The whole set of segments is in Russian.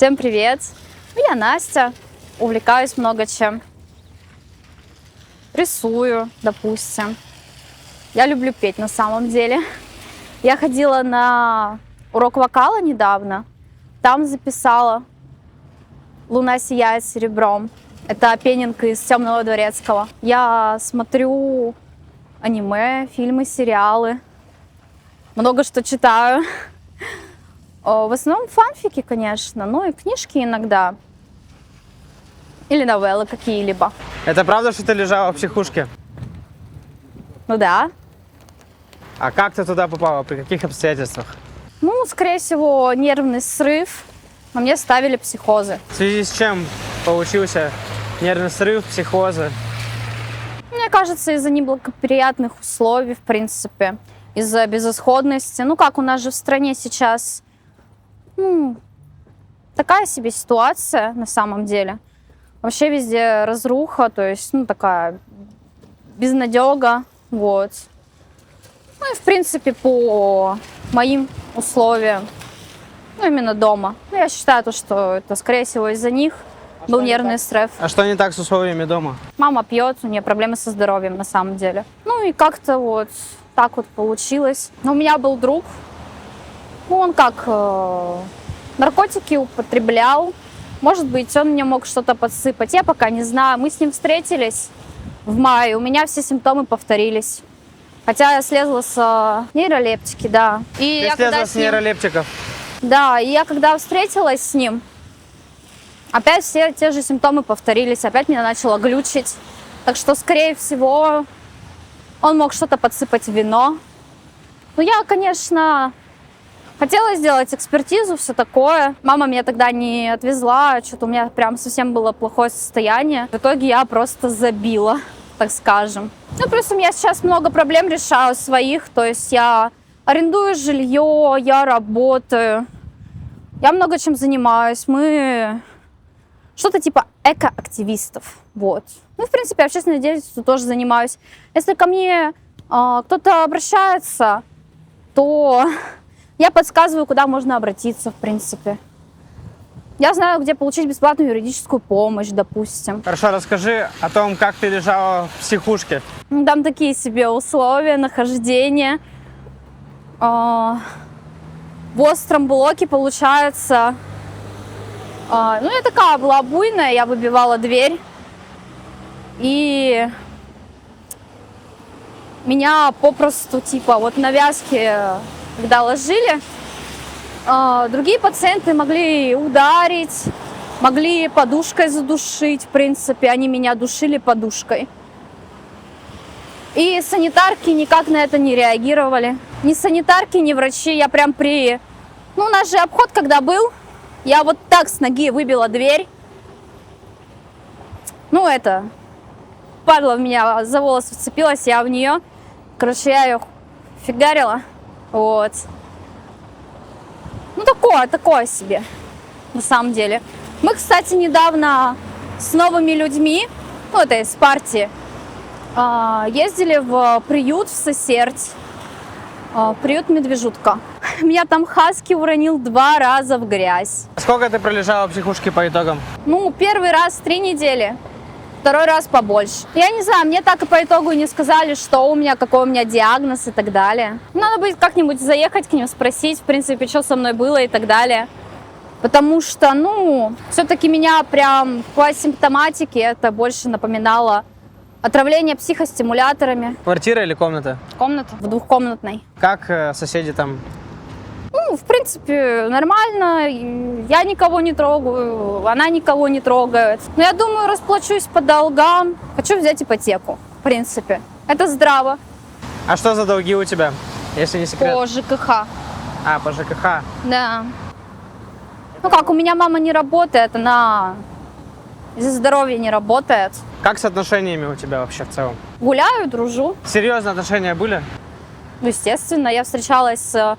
Всем привет! Я Настя, увлекаюсь много чем. Рисую, допустим. Я люблю петь на самом деле. Я ходила на урок вокала недавно. Там записала «Луна сияет серебром». Это опенинг из «Темного дворецкого». Я смотрю аниме, фильмы, сериалы. Много что читаю. В основном фанфики, конечно, ну и книжки иногда. Или новеллы какие-либо. Это правда, что ты лежала в психушке? Ну да. А как ты туда попала? При каких обстоятельствах? Ну, скорее всего, нервный срыв. Но мне ставили психозы. В связи с чем получился нервный срыв, психозы? Мне кажется, из-за неблагоприятных условий, в принципе. Из-за безысходности. Ну, как у нас же в стране сейчас... такая себе ситуация на самом деле. Вообще везде разруха, то есть, такая безнадега, вот. Ну и, в принципе, по моим условиям, именно дома. Я считаю, что это, скорее всего, из-за них был нервный стресс. А что не так с условиями дома? Мама пьет, у нее проблемы со здоровьем на самом деле. Ну и как-то вот так вот получилось. Но у меня был друг, он как наркотики употреблял. Может быть, он мне мог что-то подсыпать. Я пока не знаю. Мы с ним встретились в мае. У меня все симптомы повторились. Хотя я слезла с нейролептики, да. И ты слезла с нейролептиков? Да, и я когда встретилась с ним, опять все те же симптомы повторились. Опять меня начало глючить. Так что, скорее всего, он мог что-то подсыпать в вино. Ну, я, конечно... хотела сделать экспертизу, все такое. Мама меня тогда не отвезла, что-то у меня прям совсем было плохое состояние. В итоге я просто забила, так скажем. Ну, плюс у меня сейчас много проблем решаю своих, то есть я арендую жилье, я работаю, я много чем занимаюсь. Мы что-то типа экоактивистов, вот. Ну, в принципе, общественной деятельностью тоже занимаюсь. Если ко мне кто-то обращается, то... я подсказываю, куда можно обратиться, в принципе. Я знаю, где получить бесплатную юридическую помощь, допустим. Хорошо, расскажи о том, как ты лежала в психушке. Там такие себе условия нахождения. В остром блоке, получается... я такая была буйная, я выбивала дверь. И меня попросту, вот на вязке... когда ложили, другие пациенты могли ударить, могли подушкой задушить, в принципе, они меня душили подушкой. И санитарки никак на это не реагировали. Ни санитарки, ни врачи, я прям у нас же обход когда был, я вот так с ноги выбила дверь. Падла в меня за волосы вцепилась, я в нее. Короче, я ее фигарила. Вот. Такое себе, на самом деле. Мы, кстати, недавно с новыми людьми, это из партии, ездили в приют в Сосерть, приют Медвежутка. Меня там хаски уронил 2 раза в грязь. Сколько ты пролежала в психушке по итогам? Первый раз 3 недели. Второй раз побольше. Я не знаю, мне так и по итогу не сказали, что у меня, какой у меня диагноз и так далее. Надо будет как-нибудь заехать к ним, спросить, в принципе, что со мной было и так далее. Потому что, все-таки меня прям по симптоматике это больше напоминало отравление психостимуляторами. Квартира или комната? Комната, в 2-комнатной. Как соседи там? В принципе, нормально. Я никого не трогаю, она никого не трогает. Но я думаю, расплачусь по долгам. Хочу взять ипотеку, в принципе. Это здраво. А что за долги у тебя, если не секрет? По ЖКХ. По ЖКХ? Да. У меня мама не работает, она из-за здоровья не работает. Как с отношениями у тебя вообще в целом? Гуляю, дружу. Серьезно, отношения были? Естественно, я встречалась с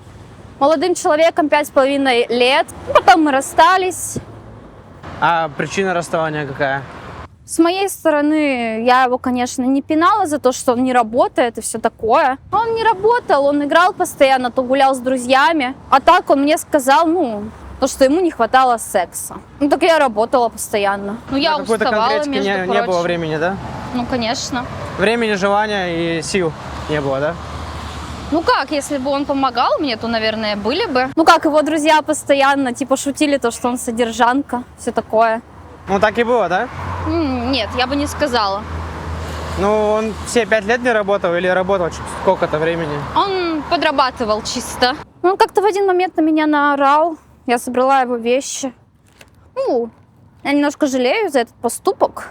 молодым человеком 5,5 лет. Потом мы расстались. А причина расставания какая? С моей стороны, я его, конечно, не пинала за то, что он не работает и все такое. Он не работал, он играл постоянно, то гулял с друзьями. А так он мне сказал, то, что ему не хватало секса. Ну, так я работала постоянно. Ну, я Какой-то уставала, конкретики между не прочим. было времени, да? Ну, конечно. Времени, желания и сил не было, да? Ну как, если бы он помогал мне, то, наверное, были бы. Ну как, его друзья постоянно, типа, шутили то, что он содержанка, все такое. Ну так и было, да? Нет, я бы не сказала. Ну, он все 5 лет не работал или работал сколько-то времени? Он подрабатывал чисто. Он как-то в один момент на меня наорал. Я собрала его вещи. Ну, я немножко жалею за этот поступок.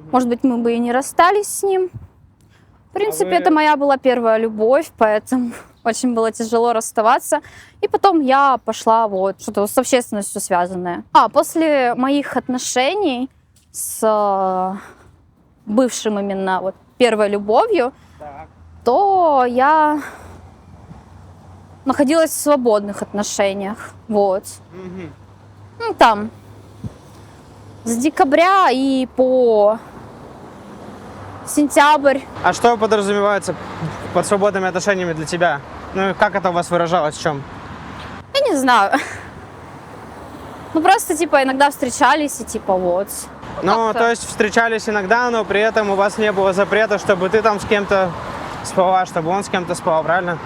Может быть, мы бы и не расстались с ним. В принципе, это моя была первая любовь, поэтому очень было тяжело расставаться. И потом я пошла вот что-то с общественностью связанное. После моих отношений с бывшим именно вот первой любовью, то я находилась в свободных отношениях. Вот. Ну, там с декабря и по сентябрь. А что подразумевается под свободными отношениями для тебя? Ну, и как это у вас выражалось, в чем? Я не знаю. Ну, просто, типа, иногда встречались и, типа, вот. Ну, как-то. то есть встречались иногда, но при этом у вас не было запрета, чтобы ты там с кем-то спала, чтобы он с кем-то спал, правильно?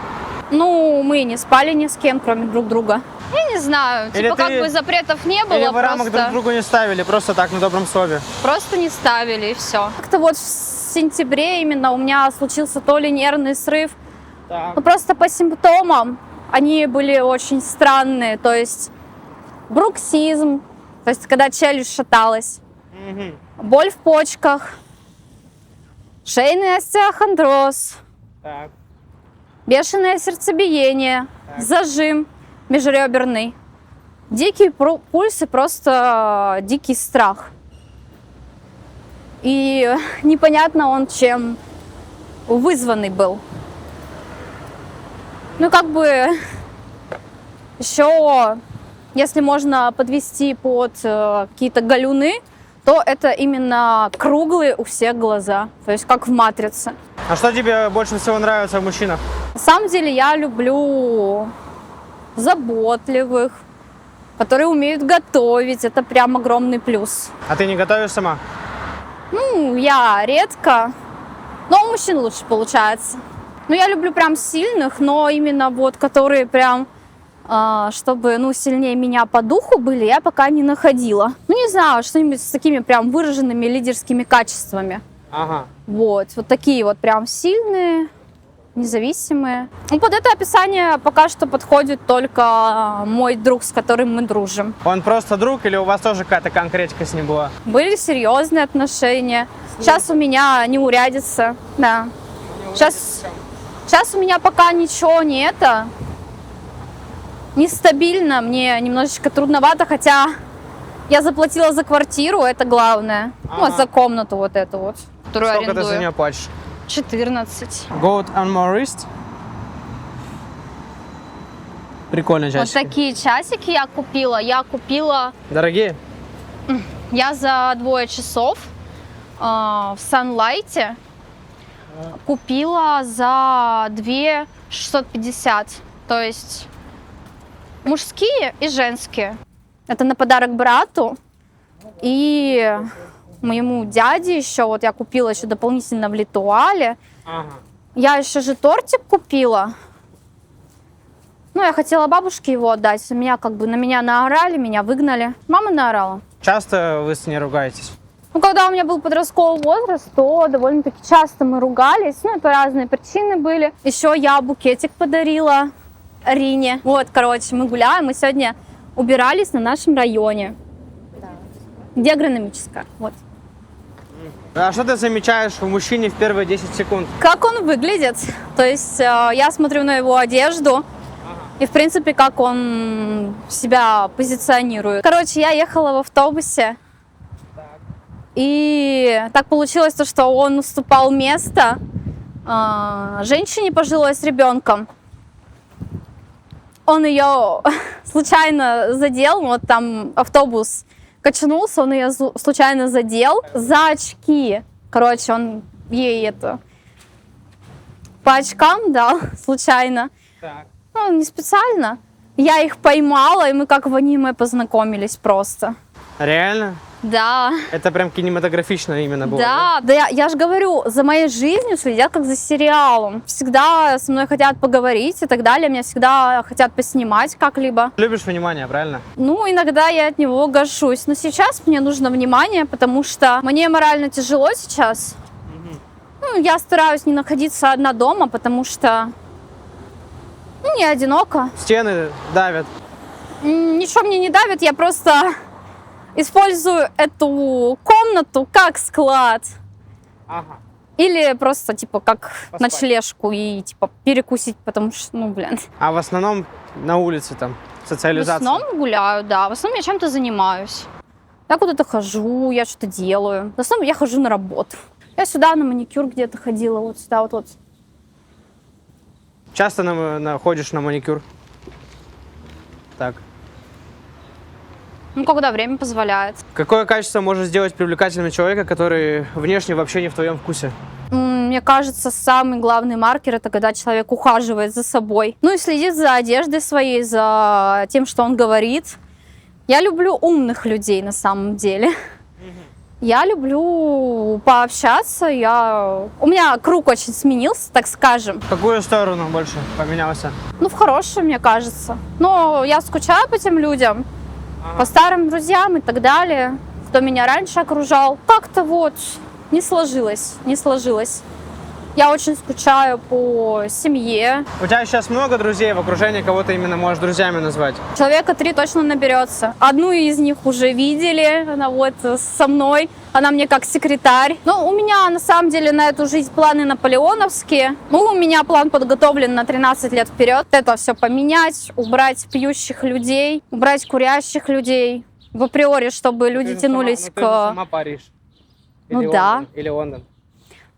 Ну, мы не спали ни с кем, кроме друг друга. Я не знаю, Или типа, как бы запретов не было, Или вы рамок друг просто, другу не ставили, просто так, на добром слове? просто не ставили, и все. Как-то вот в сентябре именно у меня случился то ли нервный срыв, Так. ну, просто по симптомам они были очень странные, то есть бруксизм, то есть когда челюсть шаталась, боль в почках, шейный остеохондроз, Так. бешеное сердцебиение, зажим межреберный, дикий пульс и просто дикий страх. И непонятно он чем вызванный был. Ну, как бы еще, если можно подвести под какие-то галюны, то это именно круглые у всех глаза, то есть как в «Матрице». А что тебе больше всего нравится в мужчинах? На самом деле я люблю заботливых, которые умеют готовить. Это прям огромный плюс. А ты не готовишь сама? Ну, я редко, но у мужчин лучше получается. Ну, я люблю прям сильных, но именно вот, которые прям, чтобы, ну, сильнее меня по духу были, я пока не находила. Ну, не знаю, что-нибудь с такими прям выраженными лидерскими качествами. Ага. Вот такие вот прям сильные, независимые. Ну, под это описание пока что подходит только мой друг, с которым мы дружим. Он просто друг или у вас тоже какая-то конкретика с ним была? Были серьезные отношения. Сейчас у меня неурядица, да. Сейчас у меня пока ничего нестабильно, мне немножечко трудновато, хотя я заплатила за квартиру, это главное. Ага. Вот за комнату вот эту вот, которую Сколько арендую. ты за нее платишь? 14. Gold and Morist. Прикольные Вот часики. такие часики я купила. Дорогие? Я за 2 часов в Sunlight купила за 2 650. То есть мужские и женские. Это на подарок брату и моему дяде еще. Вот я купила еще дополнительно в Литуале. Ага. Я еще же тортик купила. Ну, я хотела бабушке его отдать. На меня наорали, меня выгнали. Мама наорала. Часто вы с ней ругаетесь? Ну, когда у меня был подростковый возраст, то довольно-таки часто мы ругались. Ну, это разные причины были. Еще я букетик подарила Рине. Вот, короче, мы гуляем. Мы сегодня убирались на нашем районе. Где агрономическая. Вот. А что ты замечаешь в мужчине в первые 10 секунд? Как он выглядит. То есть я смотрю на его одежду. И, в принципе, как он себя позиционирует. Короче, я ехала в автобусе. И так получилось, что он уступал место женщине пожилой с ребенком. Он ее случайно задел. Вот там автобус качнулся, он ее случайно задел за очки. Короче, он ей это по очкам дал случайно. Так. Ну, не специально. Я их поймала, и мы как в аниме познакомились просто. Реально? Да. Это прям кинематографично именно было. Да, я же говорю, за моей жизнью следят как за сериалом. Всегда со мной хотят поговорить и так далее. Меня всегда хотят поснимать как-либо. Любишь внимание, правильно? Ну, иногда я от него гожусь. Но сейчас мне нужно внимание, потому что мне морально тяжело сейчас. Ну, я стараюсь не находиться одна дома, потому что не одиноко. Стены давят. Ничего мне не давит, я просто использую эту комнату как склад. Ага. Или просто, типа, как Поспать. ночлежку и, типа, перекусить, потому что, ну, блин. А в основном на улице там В социализация. основном гуляю, да. В основном я чем-то занимаюсь. Я куда-то хожу, я что-то делаю. В основном я хожу на работу. Я сюда на маникюр где-то ходила, вот сюда, вот. Часто ходишь на маникюр? Так. Ну, когда время позволяет. Какое качество может сделать привлекательным человека, который внешне вообще не в твоем вкусе? Мне кажется, самый главный маркер — это когда человек ухаживает за собой. Ну и следит за одеждой своей, за тем, что он говорит. Я люблю умных людей на самом деле. Я люблю пообщаться. У меня круг очень сменился, так скажем. В какую сторону больше поменялся? Ну, в хорошую, мне кажется. Но я скучаю по тем людям, по старым друзьям и так далее, кто меня раньше окружал. Как-то вот не сложилось. Я очень скучаю по семье. У тебя сейчас много друзей в окружении, кого ты именно можешь друзьями назвать? Человека 3 точно наберется. Одну из них уже видели, она вот со мной. Она мне как секретарь. Ну, у меня на самом деле на эту жизнь планы наполеоновские. Ну, у меня план подготовлен на 13 лет вперед. Это все поменять, убрать пьющих людей, убрать курящих людей. В априори, чтобы люди тянулись Ты же сама Париж. Ну Или да. Лондон, или Лондон.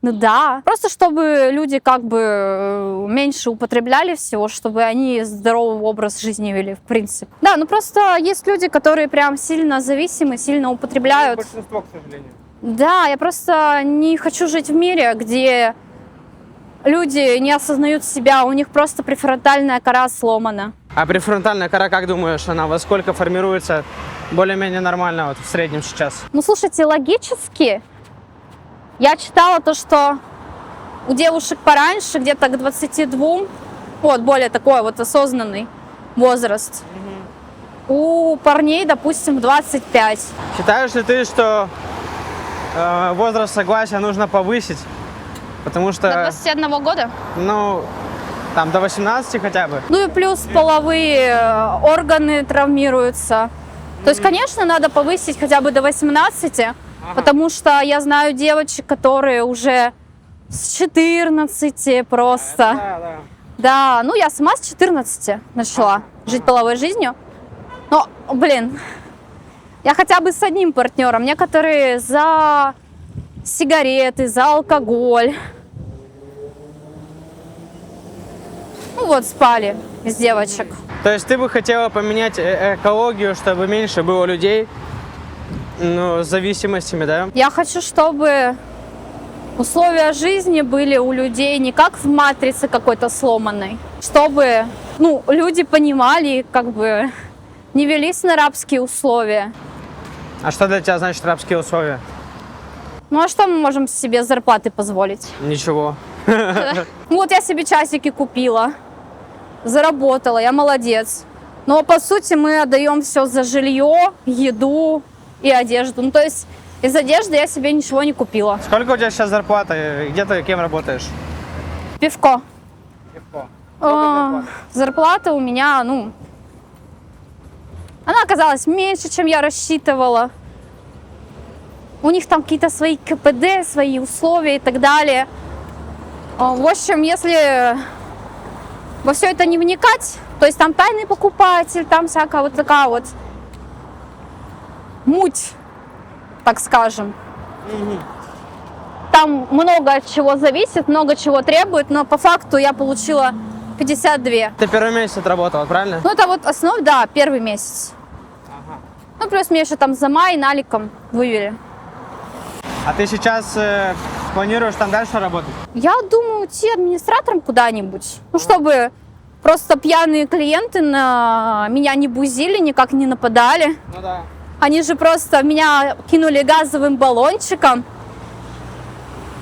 Ну да, просто чтобы люди как бы меньше употребляли всего, чтобы они здоровый образ жизни вели, в принципе. Да, ну просто есть люди, которые прям сильно зависимы, сильно употребляют. Большинство, к сожалению. Да, я просто не хочу жить в мире, где люди не осознают себя, у них просто префронтальная кора сломана. А префронтальная кора, как думаешь, она во сколько формируется более-менее нормально вот в среднем сейчас? Ну, слушайте, логически я читала то, что у девушек пораньше, где-то к 22, вот, более такой вот осознанный возраст. У парней, допустим, 25. Считаешь ли ты, что возраст согласия нужно повысить? Потому что, До 21 года? ну, там до 18 хотя бы. Ну и плюс половые органы травмируются. То есть, конечно, надо повысить хотя бы до 18, потому что я знаю девочек, которые уже с 14 просто. Да. Да, ну я сама с 14 начала жить половой жизнью. Но, блин, я хотя бы с одним партнером. Некоторые за сигареты, за алкоголь. Ну вот, спали из девочек. То есть ты бы хотела поменять экологию, чтобы меньше было людей, ну, с зависимостями, да? Я хочу, чтобы условия жизни были у людей не как в матрице какой-то сломанной, чтобы, ну, люди понимали, как бы не велись на рабские условия. А что для тебя значит рабские условия? Ну а что мы можем себе с зарплаты позволить? Ничего. Вот я себе часики купила, заработала, я молодец. Но по сути мы отдаем все за жилье, еду и одежду. Ну то есть из одежды я себе ничего не купила. Сколько у тебя сейчас зарплата? Где ты кем работаешь? Пивко. Легко. Зарплата у меня, ну, она оказалась меньше, чем я рассчитывала. У них там какие-то свои КПД, свои условия и так далее. В общем, если во все это не вникать, то есть там тайный покупатель, там всякая вот такая вот муть, так скажем. Там много от чего зависит, много чего требует, но по факту я получила 52. Ты первый месяц отработала, правильно? Ну, это вот основа, да, первый месяц. Ну, плюс мне еще там за май наликом вывели. А ты сейчас планируешь там дальше работать? Я думаю уйти администратором куда-нибудь, ну, чтобы Просто пьяные клиенты на меня не бузили, никак не нападали. Ну да. Они же просто меня кинули газовым баллончиком.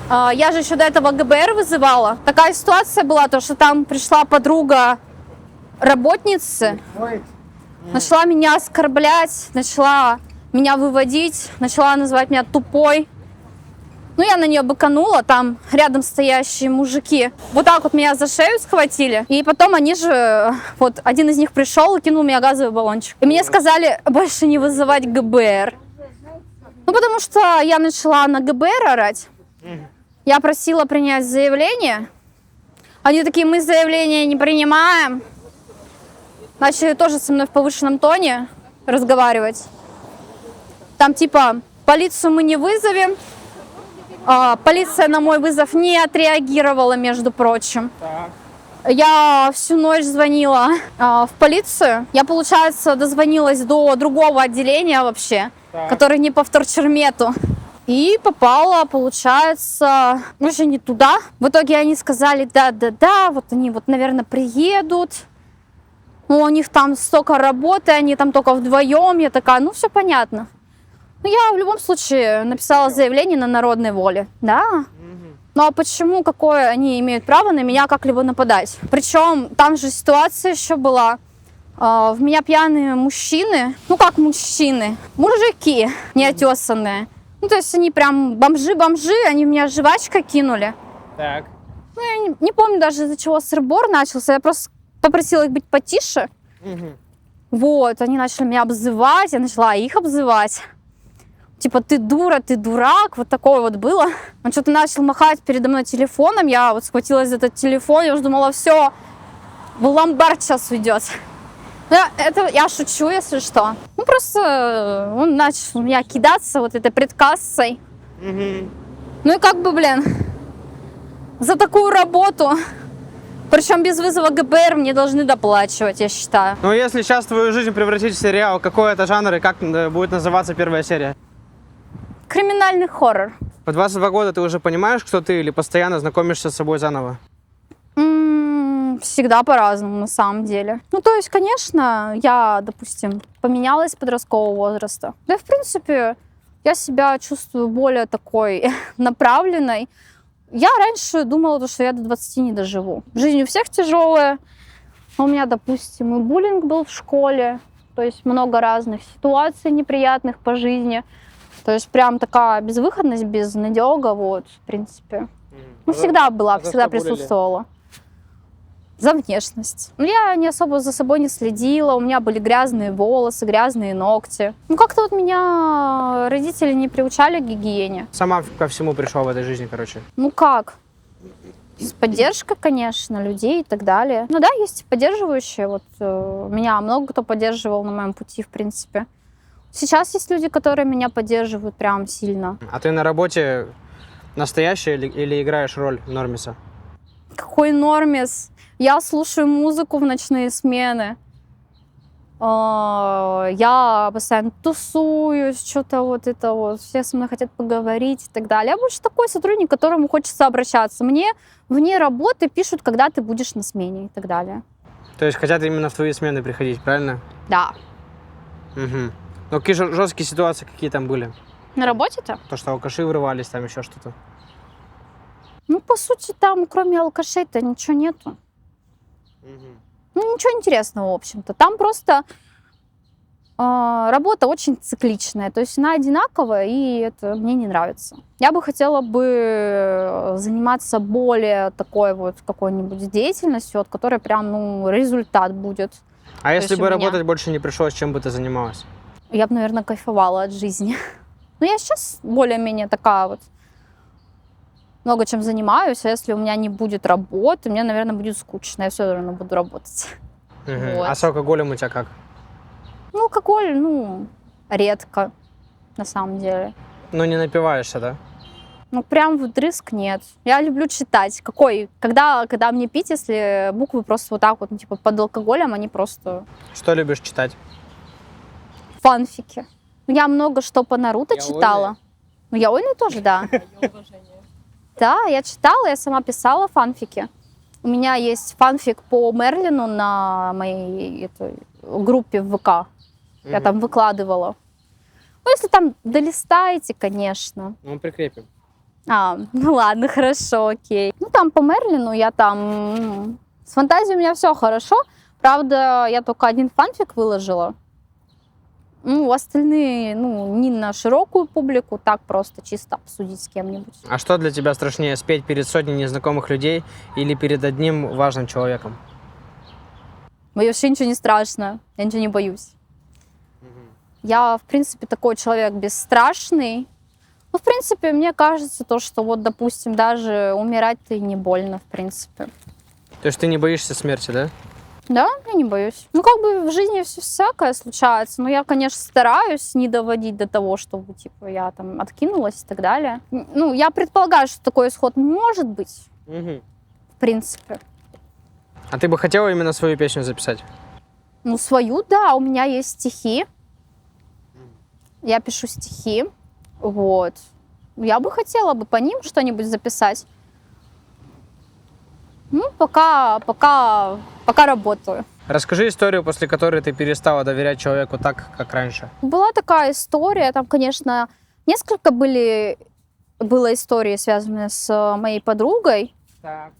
Я же еще до этого ГБР вызывала. Такая ситуация была, то, что там пришла подруга работницы, начала меня оскорблять, начала меня выводить, начала называть меня тупой. Ну, я на нее быканула, там рядом стоящие мужики вот так вот меня за шею схватили. И потом они же, вот один из них пришел и кинул меня газовый баллончик. И мне сказали больше не вызывать ГБР. Ну, потому что я начала на ГБР орать. Я просила принять заявление. Они такие, мы заявление не принимаем. Начали тоже со мной в повышенном тоне разговаривать. Там типа, полицию мы не вызовем. Полиция на мой вызов не отреагировала, между прочим. Так. Я всю ночь звонила в полицию. Я, получается, дозвонилась до другого отделения вообще, Так. который не по вторчермету. И попала, получается, уже не туда. В итоге они сказали, да, вот они вот, наверное, приедут. Ну, у них там столько работы, они там только вдвоем. Я такая, ну, все понятно. Ну, я в любом случае написала заявление на народной воле, да. Ну, а почему, какое они имеют право на меня как-либо нападать? Причем там же ситуация еще была. В меня пьяные мужчины, ну, как мужчины, мужики неотесанные. Ну, то есть они прям бомжи, они в меня жвачкой кинули. Так. Ну, я не помню даже, из-за чего сыр-бор начался. Я просто попросила их быть потише. Вот, они начали меня обзывать, я начала их обзывать. Типа, ты дура, ты дурак, вот такое вот было. Он что-то начал махать передо мной телефоном, я вот схватилась за этот телефон, я уже думала, все, в ломбард сейчас уйдет. Это я шучу, если что. Ну, просто он начал меня кидаться вот этой предкассой. Ну и как бы, блин, за такую работу, причем без вызова ГБР, мне должны доплачивать, я считаю. Ну, если сейчас твою жизнь превратить в сериал, какой это жанр и как будет называться первая серия? Криминальный хоррор. В 22 года ты уже понимаешь, кто ты, или постоянно знакомишься с собой заново? Всегда по-разному, на самом деле. Ну, то есть, конечно, я, допустим, поменялась с подросткового возраста. Да и, в принципе, я себя чувствую более такой направленной. Я раньше думала, что я до 20 не доживу. Жизнь у всех тяжелая. У меня, допустим, и буллинг был в школе. То есть много разных ситуаций неприятных по жизни. То есть прям такая безвыходность, безнадега, вот, в принципе. Ну, всегда была, всегда присутствовала. За внешность. Ну, я не особо за собой не следила, у меня были грязные волосы, грязные ногти. Ну, как-то вот меня родители не приучали к гигиене. Сама ко всему пришла в этой жизни, короче. Ну, как? С поддержкой, конечно, людей и так далее. Ну да, есть поддерживающие. Вот меня много кто поддерживал на моем пути, в принципе. Сейчас есть люди, которые меня поддерживают прям сильно. А ты на работе настоящая или играешь роль Нормиса? Какой Нормис? Я слушаю музыку в ночные смены. Я постоянно тусуюсь, что-то вот это вот. Все со мной хотят поговорить и так далее. Я больше такой сотрудник, к которому хочется обращаться. Мне вне работы пишут, когда ты будешь на смене и так далее. То есть хотят именно в твои смены приходить, правильно? Да. Угу. Но какие жесткие ситуации какие там были? На работе-то? То, что алкаши врывались, там еще что-то. Ну, по сути, там, кроме алкашей-то, ничего нету. Ну, ничего интересного, в общем-то. Там просто работа очень цикличная. То есть она одинаковая, и это мне не нравится. Я бы хотела бы заниматься более такой вот какой-нибудь деятельностью, от которой прям, ну, результат будет. А если бы работать больше не пришлось, чем бы ты занималась? Я бы, наверное, кайфовала от жизни. Но я сейчас более-менее такая вот. Много чем занимаюсь, а если у меня не будет работы, мне, наверное, будет скучно. Я все равно буду работать. Вот. А с алкоголем у тебя как? Ну, алкоголь, ну, редко, на самом деле. Ну, не напиваешься, да? Ну, прям вдрызг нет. Я люблю читать. Когда мне пить, если буквы просто вот так вот, ну, типа, под алкоголем, они просто... Что любишь читать? Фанфики. Я много что по Наруто читала. Ну, яойны тоже, да. Да, я читала, я сама писала фанфики. У меня есть фанфик по Мерлину на моей этой группе в ВК. Я там выкладывала. Ну, если там долистаете, конечно. Ну, прикрепим. Ну ладно, хорошо, окей. Ну, там по Мерлину я там... С фантазией у меня все хорошо. Правда, я только один фанфик выложила. Ну, остальные, не на широкую публику, так просто чисто обсудить с кем-нибудь. А что для тебя страшнее, спеть перед сотней незнакомых людей или перед одним важным человеком? Мне вообще ничего не страшно, я ничего не боюсь. Я, в принципе, такой человек бесстрашный. Ну, в принципе, мне кажется, то, что вот, допустим, даже умирать-то и не больно, в принципе. То есть ты не боишься смерти, да? Да, я не боюсь. Ну, как бы в жизни все всякое случается. Но я, конечно, стараюсь не доводить до того, чтобы, типа, я там откинулась и так далее. Ну, я предполагаю, что такой исход может быть, в принципе. А ты бы хотела именно свою песню записать? Ну, свою, да, у меня есть стихи. Я пишу стихи, вот. Я бы хотела бы по ним что-нибудь записать. Ну, пока работаю. Расскажи историю, после которой ты перестала доверять человеку так, как раньше. Была такая история, там, конечно, несколько было историй, связанные с моей подругой. Так.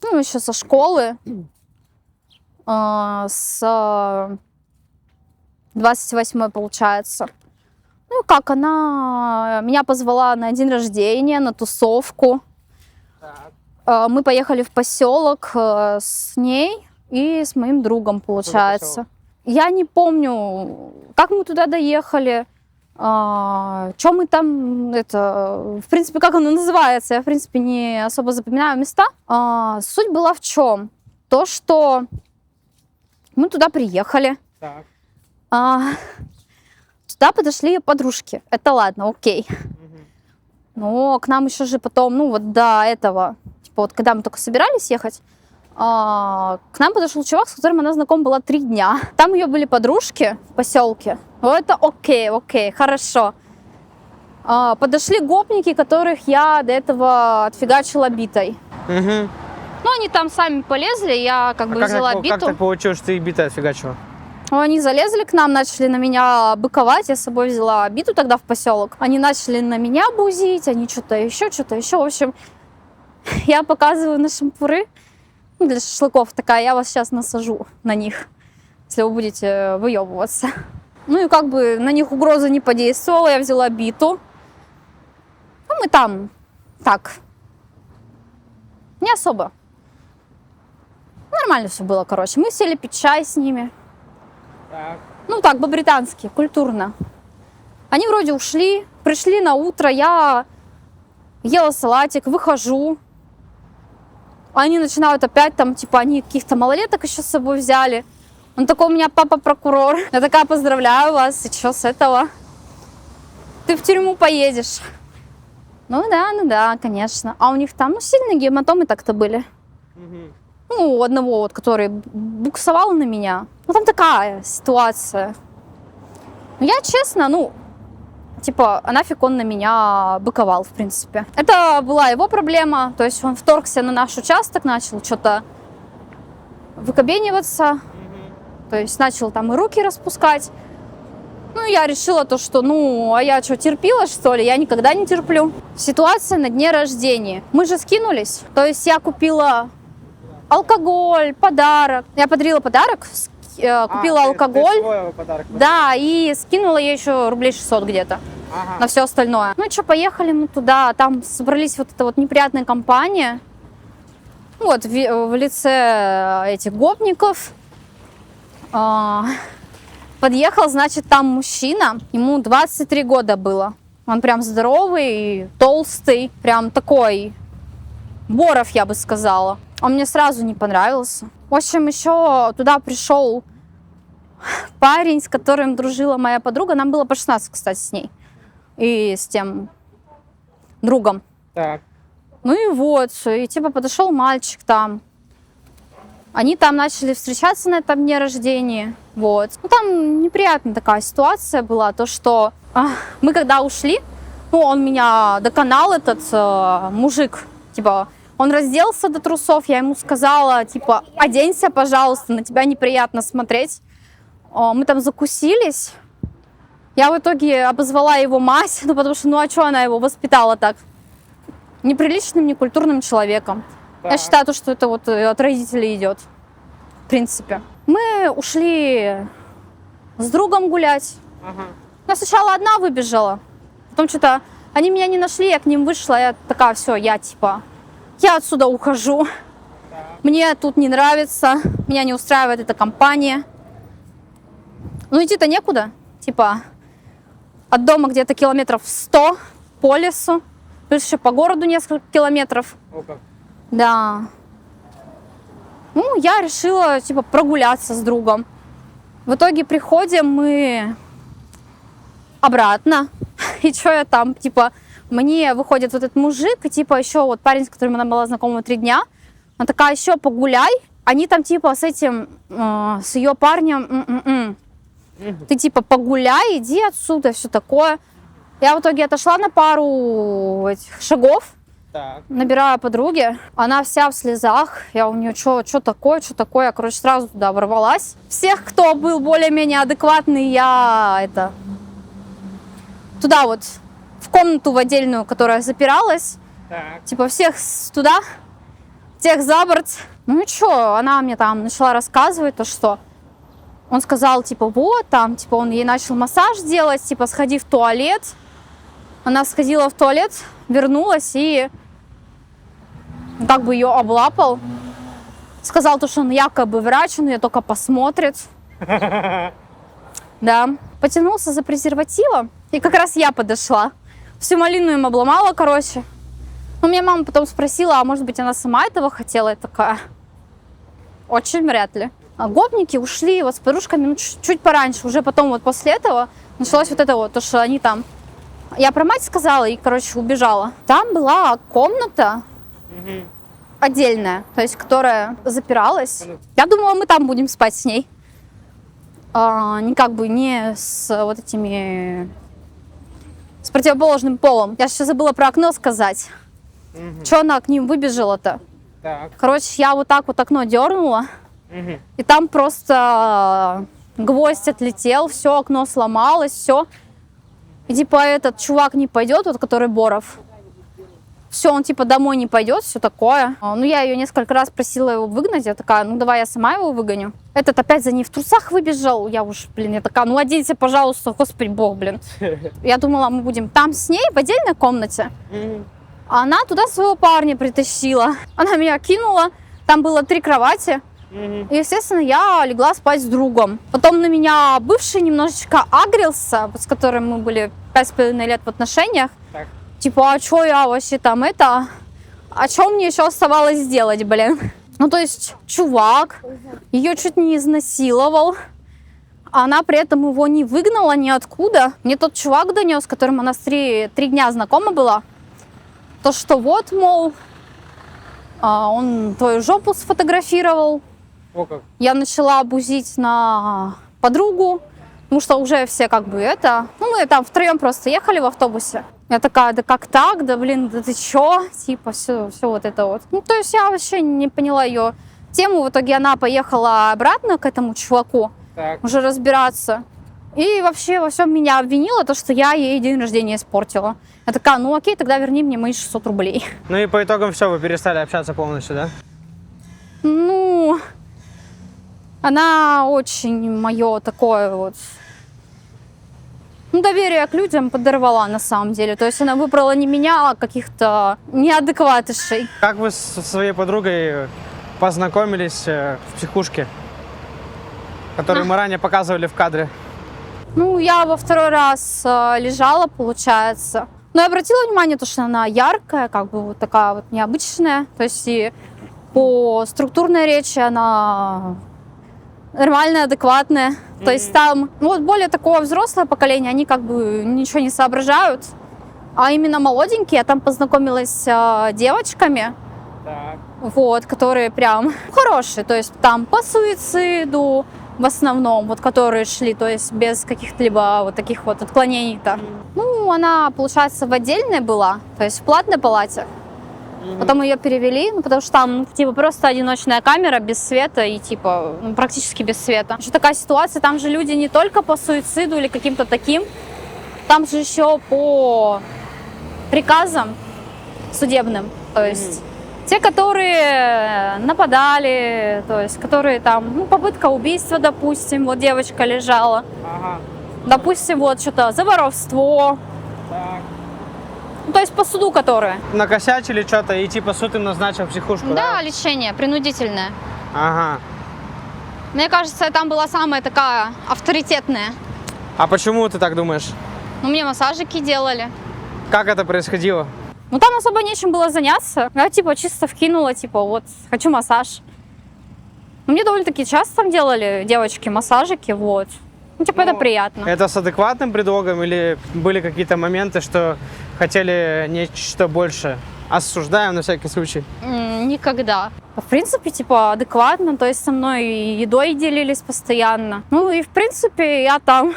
Ну, еще со школы. С 28-й, получается. Ну, как она меня позвала на день рождения, на тусовку. Так. Мы поехали в поселок с ней и с моим другом, получается. Я не помню, как мы туда доехали, что мы там, в принципе, как оно называется. Я, в принципе, не особо запоминаю места. Суть была в чем? То, что мы туда приехали. Так. Туда подошли подружки. Это ладно, окей. Но к нам еще же потом, вот до этого, типа вот когда мы только собирались ехать, к нам подошел чувак, с которым она знакома была 3 дня. Там ее были подружки в поселке. Это окей, хорошо. Подошли гопники, которых я до этого отфигачила битой. Ну, они там сами полезли, я как бы взяла биту. Как так получилось, что ты их битой отфигачила? Они залезли к нам, начали на меня быковать. Я с собой взяла биту тогда в поселок. Они начали на меня бузить, они что-то еще. В общем, я показываю на шампуры для шашлыков. Такая, я вас сейчас насажу на них, если вы будете выебываться. Ну и как бы на них угроза не подействовала. Я взяла биту. Ну, мы там так, не особо. Нормально все было, короче. Мы сели пить чай с ними. Так. Ну так, по-британски, культурно. Они вроде ушли, пришли на утро, я ела салатик, выхожу. Они начинают опять там, типа, они каких-то малолеток еще с собой взяли. Он такой, у меня папа прокурор. Я такая, поздравляю вас, и что с этого? Ты в тюрьму поедешь. Ну да, конечно. А у них там, сильные гематомы так-то были. Ну, у одного, вот, который буксовал на меня. Ну, там такая ситуация. Ну, я честно, типа, а нафиг он на меня быковал, в принципе. Это была его проблема. То есть он вторгся на наш участок, начал что-то выкобениваться. То есть начал там и руки распускать. Ну, я решила то, что, а я что, терпила, что ли? Я никогда не терплю. Ситуация на дне рождения. Мы же скинулись. То есть я купила алкоголь, подарок. Я подарила подарок, купила алкоголь. Ты подарок, да, и скинула ей еще рублей 600 где-то на все остальное. Ну что, поехали мы туда. Там собрались вот эта вот неприятная компания. Вот, в лице этих гопников. Подъехал, значит, там мужчина. Ему 23 года было. Он прям здоровый, толстый. Прям такой Боров, я бы сказала. Он мне сразу не понравился. В общем, еще туда пришел парень, с которым дружила моя подруга. Нам было по 16, кстати, с ней. И с тем другом. Так. Ну и вот, и типа подошел мальчик там. Они там начали встречаться на этом дне рождения. Вот. Ну там неприятная такая ситуация была. То, что мы когда ушли, он меня доконал, этот мужик. Типа, Он разделся до трусов, я ему сказала, типа, оденься, пожалуйста, на тебя неприятно смотреть. Мы там закусились. Я в итоге обозвала его мать, ну потому что, ну а что она его воспитала так? Неприличным, некультурным человеком. Я считаю, то, что это вот от родителей идет, в принципе. Мы ушли с другом гулять. Я сначала одна выбежала, потом что-то они меня не нашли, я к ним вышла, я такая, все, я отсюда ухожу. Мне тут не нравится, меня не устраивает эта компания. Ну идти-то некуда, типа от дома где-то километров 100 по лесу, плюс еще по городу несколько километров. Да. Ну, я решила, типа, прогуляться с другом. В итоге приходим мы обратно. И что я там, типа, мне выходит вот этот мужик, и, типа, еще вот парень, с которым она была знакома 3 дня, она такая, еще погуляй. Они там, типа, с ее парнем, ты, типа, погуляй, иди отсюда, все такое. Я в итоге отошла на пару этих шагов, набираю подруги, она вся в слезах, я у нее, что такое, я, короче, сразу туда ворвалась. Всех, кто был более-менее адекватный, я туда вот, в комнату в отдельную, которая запиралась, типа всех туда, тех за борт. Ну и что, она мне там начала рассказывать то, что он сказал, типа, вот, там, типа, он ей начал массаж делать, типа, сходи в туалет. Она сходила в туалет, вернулась и как бы ее облапал. Сказал то, что он якобы врач, он ее только посмотрит. Да. Потянулся за презервативом, и как раз я подошла. Всю малину им обломала, короче. Ну, меня мама потом спросила, а может быть, она сама этого хотела? Я такая, очень вряд ли. А гопники ушли вот с подружками, ну, чуть пораньше. Уже потом вот после этого началось вот это вот, то, что они там... Я про мать сказала и, короче, убежала. Там была комната отдельная, то есть, которая запиралась. Я думала, мы там будем спать с ней. Не с вот этими... С противоположным полом. Я сейчас забыла про окно сказать. Что она к ним выбежала-то? Короче, я вот так вот окно дернула. И там просто гвоздь отлетел, все, окно сломалось, все. И типа этот чувак не пойдет, вот который Боров. Все, он типа домой не пойдет, все такое. Ну, я ее несколько раз просила его выгнать. Я такая, ну давай я сама его выгоню. Этот опять за ней в трусах выбежал. Я такая, ну оденься, пожалуйста, господи бог, блин. Я думала, мы будем там с ней в отдельной комнате. А она туда своего парня притащила. Она меня кинула, там было 3 кровати. И, естественно, я легла спать с другом. Потом на меня бывший немножечко агрился, с которым мы были 5,5 лет в отношениях. Типа, а что я вообще там а что мне еще оставалось сделать, блин? Ну, то есть, чувак ее чуть не изнасиловал, а она при этом его не выгнала ниоткуда. Мне тот чувак донес, с которым она 3 дня знакома была, то, что вот, мол, он твою жопу сфотографировал. Я начала бузить на подругу, потому что уже все как бы Ну, мы там втроем просто ехали в автобусе. Я такая, да как так, да блин, да ты чё? Типа, все вот это вот. Ну, то есть я вообще не поняла ее тему. В итоге она поехала обратно к этому чуваку, уже разбираться. И вообще во всем меня обвинила, то, что я ей день рождения испортила. Я такая, ну окей, тогда верни мне мои 600 рублей. Ну и по итогам все, вы перестали общаться полностью, да? Ну, она очень мое такое вот... Ну, доверие к людям подорвала на самом деле. То есть она выбрала не меня, а каких-то неадекватышей. Как вы со своей подругой познакомились в психушке, которую мы ранее показывали в кадре? Ну, я во 2-й раз лежала, получается. Но я обратила внимание, то, что она яркая, как бы вот такая вот необычная. То есть и по структурной речи она нормальная, адекватная. То есть там, ну, вот более такого взрослое поколение, они как бы ничего не соображают. А именно молоденькие, я там познакомилась с девочками, вот, которые прям хорошие. То есть там по суициду в основном, вот, которые шли, то есть без каких-либо вот таких вот отклонений-то. Ну, она, получается, в отдельной была, то есть в платной палате. Потом ее перевели, ну, потому что там, ну, типа, просто одиночная камера без света и, типа, ну, практически без света. Еще такая ситуация, там же люди не только по суициду или каким-то таким, там же еще по приказам судебным, то есть те, которые нападали, то есть которые там, ну, попытка убийства, допустим, вот девочка лежала, Ага. допустим, вот что-то за воровство, Так. ну, то есть по суду которые. Накосячили что-то, и типа суд им назначил психушку, да? Да, лечение принудительное. Ага. Мне кажется, там была самая такая авторитетная. А почему ты так думаешь? Ну, мне массажики делали. Как это происходило? Ну, там особо нечем было заняться. Я, типа, чисто вкинула, типа, вот, хочу массаж. Ну, мне довольно-таки часто там делали девочки массажики, вот. Ну, типа, это приятно. Это с адекватным предлогом или были какие-то моменты, что хотели нечто больше? Осуждаем на всякий случай. Никогда. В принципе, типа, адекватно, то есть со мной и едой делились постоянно. Ну, и, в принципе, я там...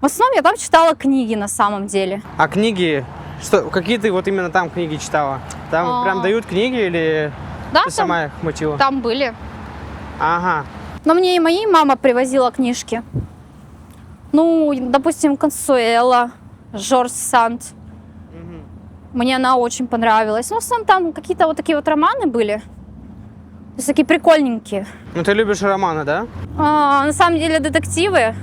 В основном я там читала книги, на самом деле. А книги? Что, какие ты вот именно там книги читала? Там прям дают книги или Да, ты сама их мутила? там были. Ага. Но мне и моя мама привозила книжки. Ну, допустим, Консуэла, Жорж Санд. Мне она очень понравилась. Ну, в основном там какие-то вот такие вот романы были. То есть такие прикольненькие. Ну ты любишь романы, да? На самом деле детективы.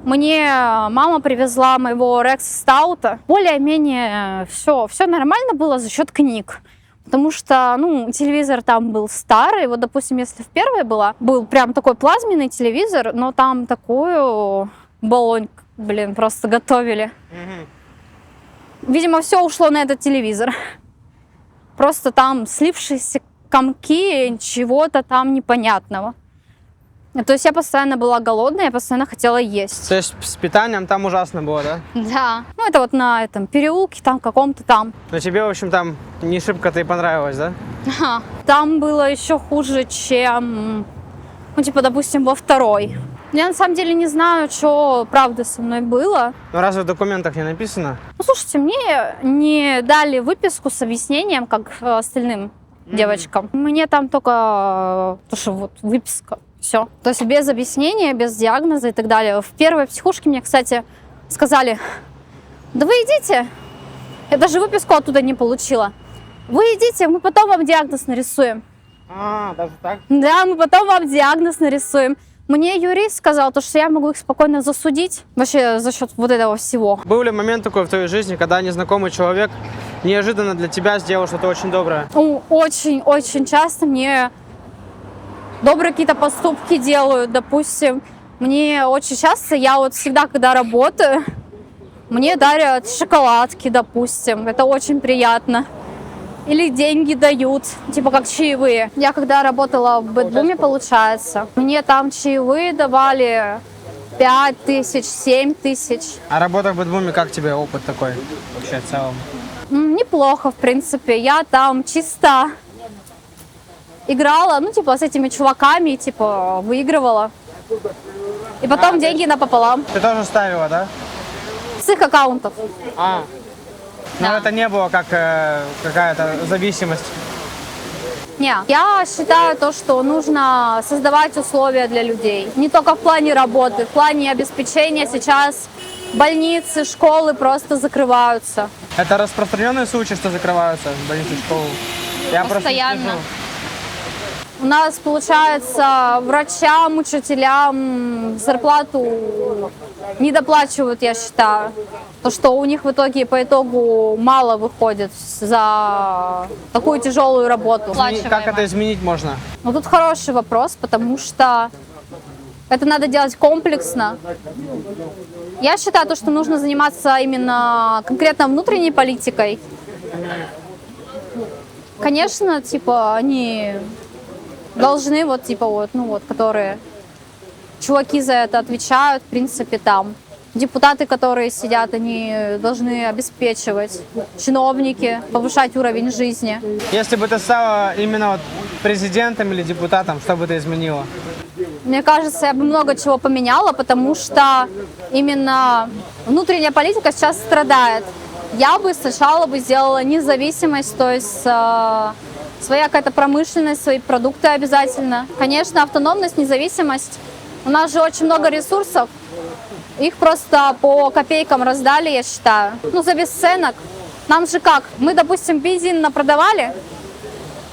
Мне мама привезла моего Рекса Стаута. Более-менее все нормально было за счет книг. Потому что, ну, телевизор там был старый. Вот, допустим, если в первой был прям такой плазменный телевизор, но там такую баллонь, блин, просто готовили. Видимо, все ушло на этот телевизор. Просто там слипшиеся комки чего-то там непонятного. То есть я постоянно была голодная, я постоянно хотела есть. То есть с питанием там ужасно было, да? Да. Ну, это вот на этом переулке, там каком-то там. Но тебе, в общем, там не шибко-то и понравилось, да? Там было еще хуже, чем, ну, типа, допустим, во второй. Я на самом деле не знаю, что правда со мной было. Ну разве в документах не написано? Ну, слушайте, мне не дали выписку с объяснением, как остальным девочкам. Мне там только то, что вот выписка. Все. То есть без объяснения, без диагноза и так далее. В первой психушке мне, кстати, сказали: да вы идите. Я даже выписку оттуда не получила. Вы идите, мы потом вам диагноз нарисуем. А, даже так? Да, мы потом вам диагноз нарисуем. Мне юрист сказал, то, что я могу их спокойно засудить вообще за счет вот этого всего. Был ли момент такой в твоей жизни, когда незнакомый человек неожиданно для тебя сделал что-то очень доброе? Очень часто мне добрые какие-то поступки делают. Допустим, мне очень часто, я вот всегда, когда работаю, мне дарят шоколадки, допустим. Это очень приятно. Или деньги дают, типа как чаевые. Я когда работала в Бэтбуме, получается, мне там чаевые давали 5000, 7000. А работа в Бэтбуме, как тебе опыт такой вообще в целом? Неплохо, в принципе. Я там чисто играла, ну, типа, с этими чуваками, типа, выигрывала. И потом деньги напополам. Ты тоже ставила, да? С их аккаунтов. А. Но Да. это не было как какая-то зависимость. Не, я считаю то, что нужно создавать условия для людей. Не только в плане работы, в плане обеспечения сейчас больницы, школы просто закрываются. Это распространенный случай, что закрываются больницы, школы? Я просто не Постоянно. слежу. У нас, получается, врачам, учителям зарплату не доплачивают, я считаю. То, что у них в итоге по итогу мало выходит за такую тяжелую работу. Как это изменить можно? Ну, тут хороший вопрос, потому что это надо делать комплексно. Я считаю, то, что нужно заниматься именно конкретно внутренней политикой. Конечно, типа, они должны, вот, типа, вот, ну вот, которые чуваки за это отвечают, в принципе, там. Депутаты, которые сидят, они должны обеспечивать, чиновники, повышать уровень жизни. Если бы ты стала именно вот президентом или депутатом, что бы ты изменила? Мне кажется, я бы много чего поменяла, потому что именно внутренняя политика сейчас страдает. Я бы сначала бы сделала независимость, то есть своя какая-то промышленность, свои продукты обязательно. Конечно, автономность, независимость. У нас же очень много ресурсов. Их просто по копейкам раздали, я считаю. Ну, за бесценок. Нам же как? Мы, допустим, бензин напродавали,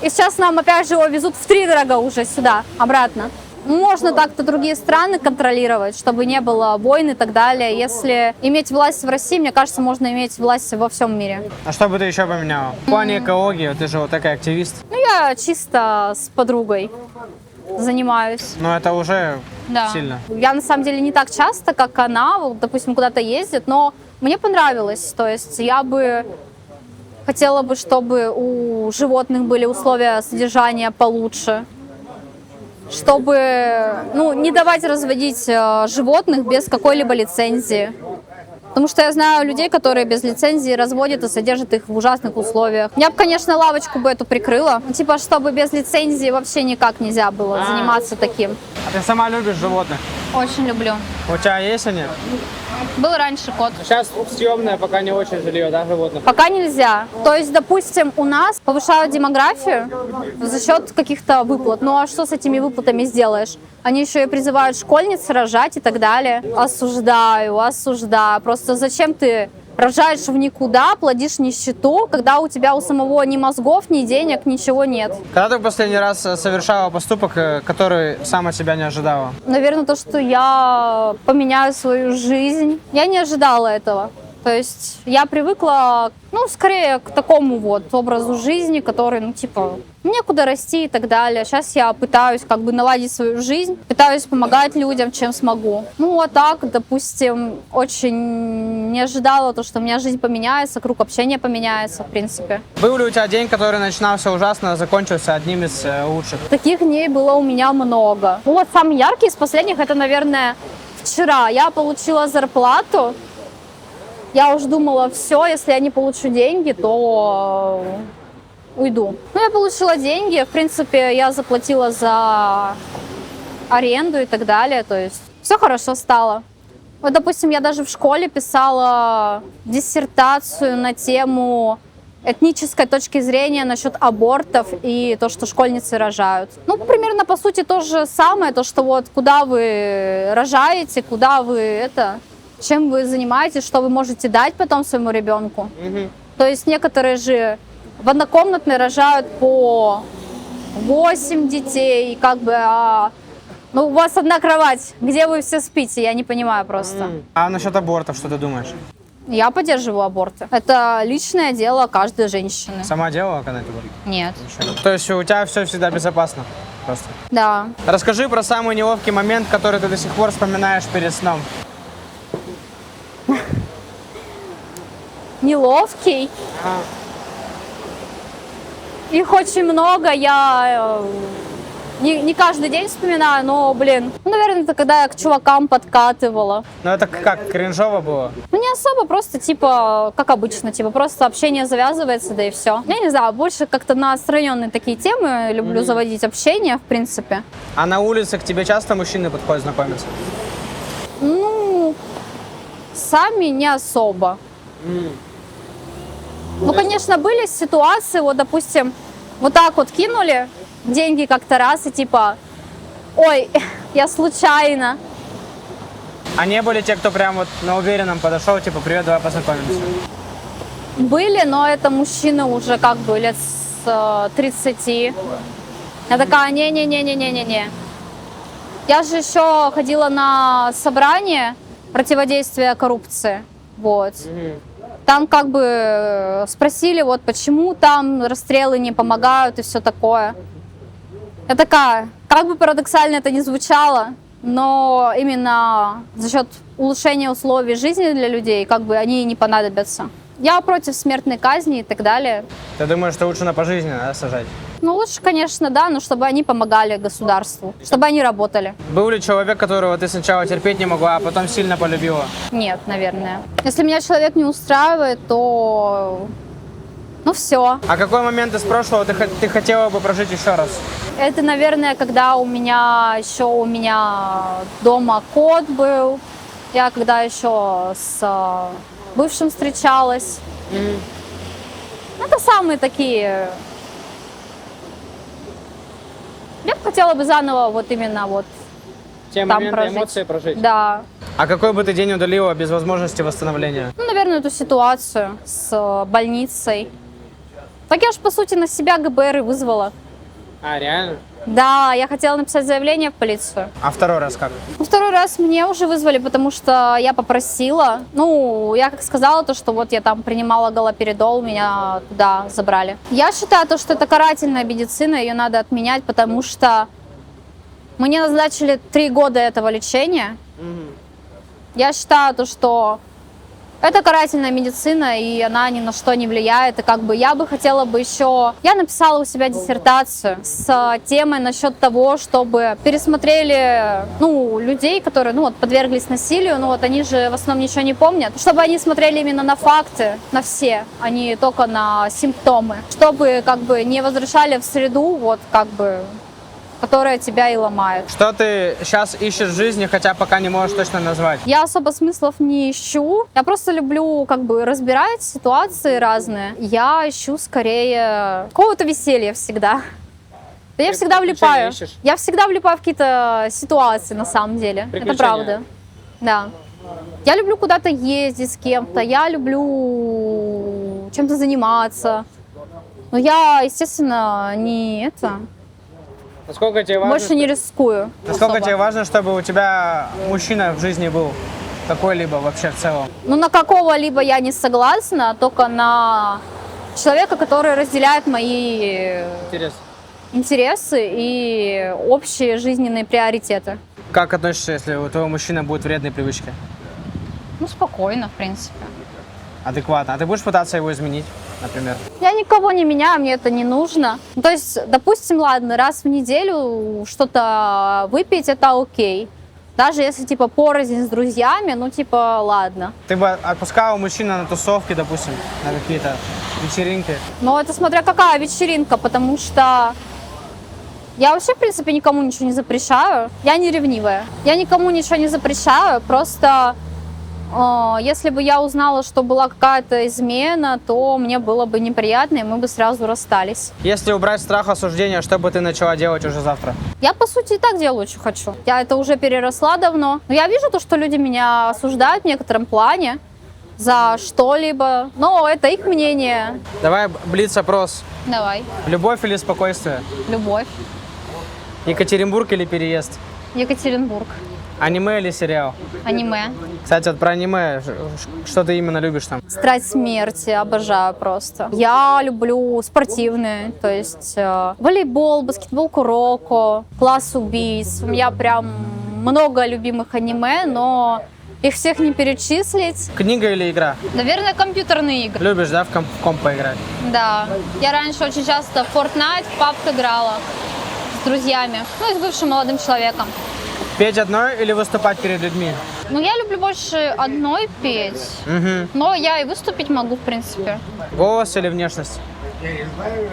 и сейчас нам опять же его везут втридорога уже сюда, обратно. Можно так-то другие страны контролировать, чтобы не было войн и так далее. Если иметь власть в России, мне кажется, можно иметь власть во всем мире. А что бы ты еще поменяла? В плане экологии, ты же вот такая активист. Ну, я чисто с подругой занимаюсь. Но это уже Да. сильно. Я на самом деле не так часто, как она, вот, допустим, куда-то ездит, но мне понравилось. То есть я бы хотела бы, чтобы у животных были условия содержания получше, чтобы не давать разводить животных без какой-либо лицензии. Потому что я знаю людей, которые без лицензии разводят и содержат их в ужасных условиях. Я бы, конечно, лавочку бы эту прикрыла. Типа, чтобы без лицензии вообще никак нельзя было заниматься таким. А ты сама любишь животных? Очень люблю. У тебя есть они? Был раньше кот. Сейчас съемная, пока не очень жилье, да, животных? Пока нельзя. То есть, допустим, у нас повышают демографию за счет каких-то выплат. Ну а что с этими выплатами сделаешь? Они еще и призывают школьниц рожать и так далее. Осуждаю, осуждаю. Просто зачем ты рожаешь в никуда, плодишь нищету, когда у тебя у самого ни мозгов, ни денег, ничего нет? Когда ты в последний раз совершала поступок, который сам от себя не ожидала? Наверное, то, что я поменяю свою жизнь. Я не ожидала этого. То есть я привыкла, скорее к такому вот образу жизни, который, некуда расти и так далее. Сейчас я пытаюсь наладить свою жизнь, пытаюсь помогать людям, чем смогу. А так, допустим, очень не ожидала то, что у меня жизнь поменяется, круг общения поменяется, в принципе. Был ли у тебя день, который начинался ужасно, а закончился одним из лучших? Таких дней было у меня много. Самый яркий из последних, это, наверное, вчера. Я получила зарплату. Я уже думала, все, если я не получу деньги, то уйду. Я получила деньги, в принципе, я заплатила за аренду и так далее, то есть все хорошо стало. Вот, допустим, я даже в школе писала диссертацию на тему этнической точки зрения насчет абортов и то, что школьницы рожают. Примерно, по сути, то же самое, то, что вот куда вы рожаете, куда вы чем вы занимаетесь, что вы можете дать потом своему ребенку. То есть некоторые же в однокомнатной рожают по 8 детей, у вас одна кровать, где вы все спите, я не понимаю просто. А насчет абортов, что ты думаешь? Я поддерживаю аборты. Это личное дело каждой женщины. Сама делала когда-нибудь аборт? Нет. То есть у тебя все всегда безопасно? Просто. Да. Расскажи про самый неловкий момент, который ты до сих пор вспоминаешь перед сном. Неловкий. Их очень много, я не каждый день вспоминаю, но, наверное, это когда я к чувакам подкатывала. Это как, кринжово было? Не особо, просто как обычно, просто общение завязывается, да и все. Я не знаю, больше как-то на отстраненные такие темы люблю заводить общение, в принципе. А на улице к тебе часто мужчины подходят знакомиться? Сами не особо. Конечно, были ситуации, допустим, вот так вот кинули деньги как-то раз и ой, я случайно. А не были те, кто прям вот на уверенном подошел, привет, давай познакомимся? Были, но это мужчины уже лет с 30. Я такая, не-не-не-не-не-не. Я же еще ходила на собрание противодействия коррупции. Вот. Там спросили, почему там расстрелы не помогают и все такое. Я такая, как бы парадоксально это ни звучало, но именно за счет улучшения условий жизни для людей, они не понадобятся. Я против смертной казни и так далее. Ты думаешь, что лучше на пожизненно, сажать? Лучше, конечно, да, но чтобы они помогали государству, чтобы они работали. Был ли человек, которого ты сначала терпеть не могла, а потом сильно полюбила? Нет, наверное. Если меня человек не устраивает, то все. А какой момент из прошлого ты хотела бы прожить еще раз? Это, наверное, когда у меня дома кот был. Я когда еще с бывшим встречалась. Это самые такие... Я бы хотела бы заново вот именно вот Те там моменты, прожить. эмоции прожить. Да. А какой бы ты день удалила без возможности восстановления? Ну, наверное, эту ситуацию с больницей. Так я ж, по сути, на себя ГБР и вызвала. А, реально? Да, я хотела написать заявление в полицию. А второй раз как? Ну, второй раз мне уже вызвали, потому что я попросила. Ну, я как сказала, то, что вот я там принимала галоперидол, меня туда забрали. Я считаю, то, что это карательная медицина, ее надо отменять, потому что мне назначили 3 года этого лечения. Я считаю, то, что это карательная медицина, и она ни на что не влияет. И как бы я бы хотела бы еще... Я написала у себя диссертацию с темой насчет того, чтобы пересмотрели, ну, людей, которые, ну, вот, подверглись насилию, ну, вот, они же в основном ничего не помнят, чтобы они смотрели именно на факты, на все, а не только на симптомы, чтобы, как бы, не возвращали в среду, вот, как бы, которая тебя и ломает. Что ты сейчас ищешь в жизни, хотя пока не можешь точно назвать? Я особо смыслов не ищу. Я просто люблю как бы разбирать ситуации разные. Я ищу скорее какого-то веселья всегда. Да я Ты всегда приключения влипаю. ищешь? Я всегда влипаю в какие-то ситуации на самом деле. Это Приключения. правда. Да. Я люблю куда-то ездить с кем-то. Я люблю чем-то заниматься. Но я, естественно, не это. Насколько тебе важно, Больше не рискую. насколько особо. тебе важно, чтобы у тебя мужчина в жизни был? Какой-либо вообще в целом? Ну, на какого-либо я не согласна, только на человека, который разделяет мои Интересно. интересы и общие жизненные приоритеты. Как относишься, если у твоего мужчины будут вредные привычки? Ну, спокойно, в принципе. Адекватно. А ты будешь пытаться его изменить, например? Я никого не меняю, мне это не нужно. Ну, то есть, допустим, ладно, раз в неделю что-то выпить, это окей. Даже если, типа, порознь с друзьями, ну, типа, ладно. Ты бы отпускала мужчину на тусовки, допустим, на какие-то вечеринки? Но это смотря какая вечеринка, потому что я вообще, в принципе, никому ничего не запрещаю. Я не ревнивая. Я никому ничего не запрещаю, просто если бы я узнала, что была какая-то измена, то мне было бы неприятно, и мы бы сразу расстались. Если убрать страх осуждения, что бы ты начала делать уже завтра? Я, по сути, и так делаю, что хочу. Я это уже переросла давно. Но я вижу то, что люди меня осуждают в некотором плане за что-либо. Но это их мнение. Давай блиц-опрос. Давай. Любовь или спокойствие? Любовь. Екатеринбург или переезд? Екатеринбург. Аниме или сериал? Аниме. Кстати, вот про аниме, что ты именно любишь там? Страсть смерти, обожаю просто. Я люблю спортивные, то есть волейбол, баскетбол куроко, класс убийц. У меня прям много любимых аниме, но их всех не перечислить. Книга или игра? Наверное, компьютерные игры. Любишь, да, в комп поиграть? Да. Я раньше очень часто в Fortnite, в PUBG играла с друзьями, ну и с бывшим молодым человеком. Петь одной или выступать перед людьми? Ну, я люблю больше одной петь, Угу. но я и выступить могу, в принципе. Голос или внешность?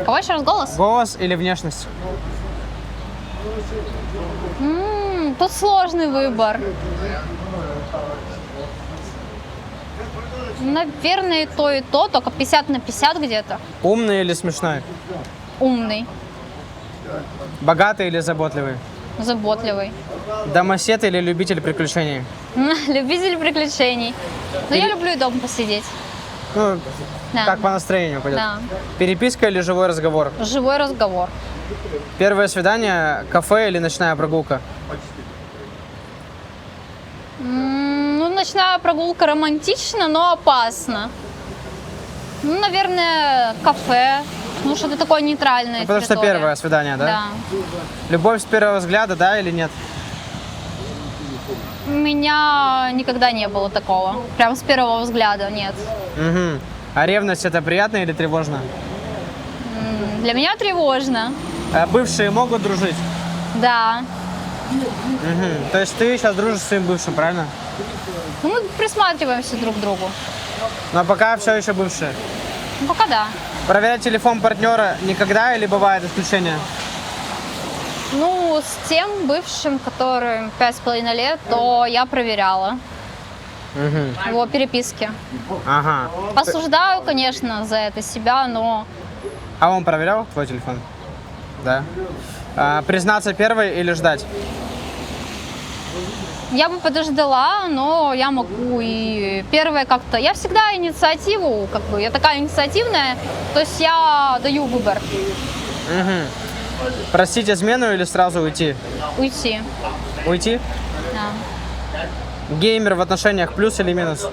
Кого еще раз голос? Голос или внешность? Тут сложный выбор. Наверное, и то, только 50 на 50 где-то. Умный или смешной? Умный, Богатый или заботливый? заботливый. Домосед или любитель приключений? Любитель приключений. Но я люблю и дома посидеть. Ну, Да. как по настроению пойдет. Да. Переписка или живой разговор? Живой разговор. Первое свидание, кафе или ночная прогулка? Ну, ночная прогулка романтична, но опасна. Ну, наверное, кафе. Ну, что-то такое нейтральное. Потому что территория. первое свидание, да? Да. Любовь с первого взгляда, да или нет? У меня никогда не было такого. Прям с первого взгляда, нет. Угу. А ревность это приятно или тревожно? Для меня тревожно. А бывшие могут дружить? Да. Угу. То есть ты сейчас дружишь с своим бывшим, правильно? Ну, мы присматриваемся друг к другу. Но пока все еще бывшие. Ну, пока да. Проверять телефон партнера никогда или бывает исключение? Ну, с тем бывшим, которым 5,5 лет, то я проверяла. его переписки. Ага. Осуждаю, конечно, за это себя, но А он проверял твой телефон? Да. Признаться первой или ждать? я бы подождала, но я могу и первое как-то. Я всегда инициативу, как бы, я такая инициативная, то есть я даю выбор Простить измену или сразу уйти? уйти. Уйти? Да. Геймер в отношениях плюс или минус?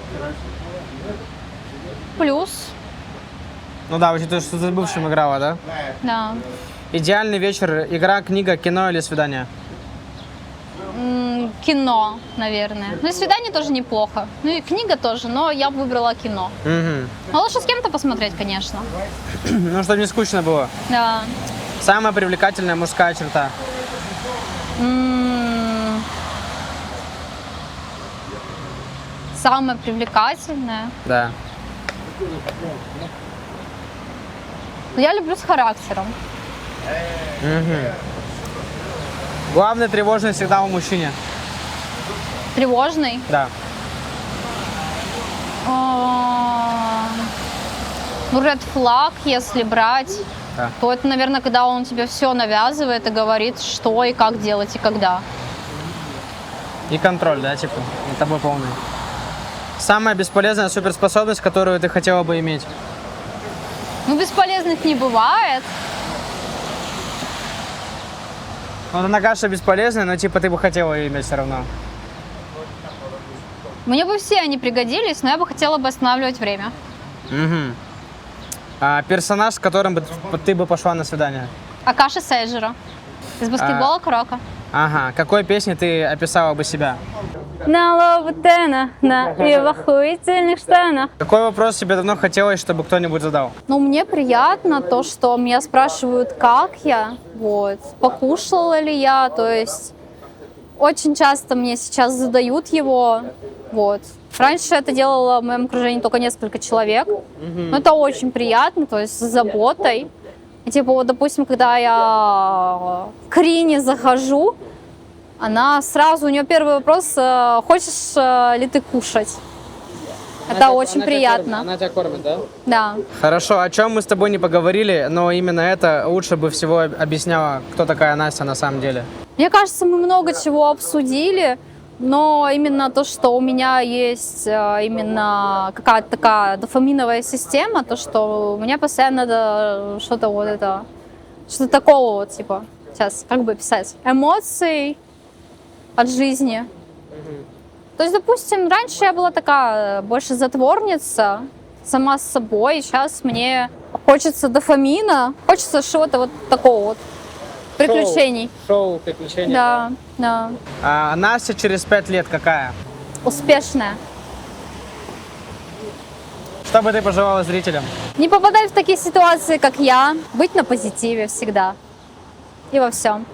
Плюс, Ну да, учитывая, что ты с бывшим играла, да? да. Идеальный вечер, игра, книга, кино или свидание? Кино, наверное. Ну и свидание тоже неплохо. Ну и книга тоже, но я бы выбрала кино. Но лучше с кем-то посмотреть, конечно. Ну, чтобы не скучно было. Да. Самая привлекательная мужская черта? Самое привлекательное. Да. Я люблю с характером. Главный тревожный всегда у мужчины. Тревожный. Да. Ну, red flag, если брать, Да. то это, наверное, когда он тебе все навязывает и говорит, что и как делать и когда. И контроль, да, типа, над тобой полный. Самая бесполезная суперспособность, которую ты хотела бы иметь? Ну, бесполезных не бывает. Ну, она кажется бесполезной, но типа ты бы хотела ее иметь все равно. Мне бы все они пригодились, но я бы хотела бы останавливать время. Персонаж, с которым бы ты бы пошла на свидание? Акаши Сейджера из баскетбола Куроко. Ага. Какой песней ты описала бы себя? На Лабутена, и в охуительных штанах. Какой вопрос тебе давно хотелось, чтобы кто-нибудь задал? Ну, мне приятно то, что меня спрашивают, как я, вот, покушала ли я, то есть очень часто мне сейчас задают его, вот. Раньше это делало в моем окружении только несколько человек, но это очень приятно, то есть с заботой. И, типа, вот, допустим, когда я к Рине захожу, она сразу, у нее первый вопрос, хочешь ли ты кушать? Это очень приятно. Она тебя кормит, да? Да. Хорошо, о чем мы с тобой не поговорили, но именно это лучше бы всего объясняла, кто такая Настя на самом деле. Мне кажется, мы много чего обсудили, но именно то, что у меня есть именно какая-то такая дофаминовая система, то, что у меня постоянно надо что-то вот это, что-то такого вот, типа, сейчас, как бы писать, эмоций от жизни. То есть, допустим, раньше я была такая больше затворница, сама с собой, сейчас мне хочется дофамина, хочется чего-то вот такого вот, приключений. Шоу, приключения. Да, да. А Настя через 5 лет какая? Успешная. Что бы ты пожелала зрителям? Не попадать в такие ситуации, как я, быть на позитиве всегда и во всем.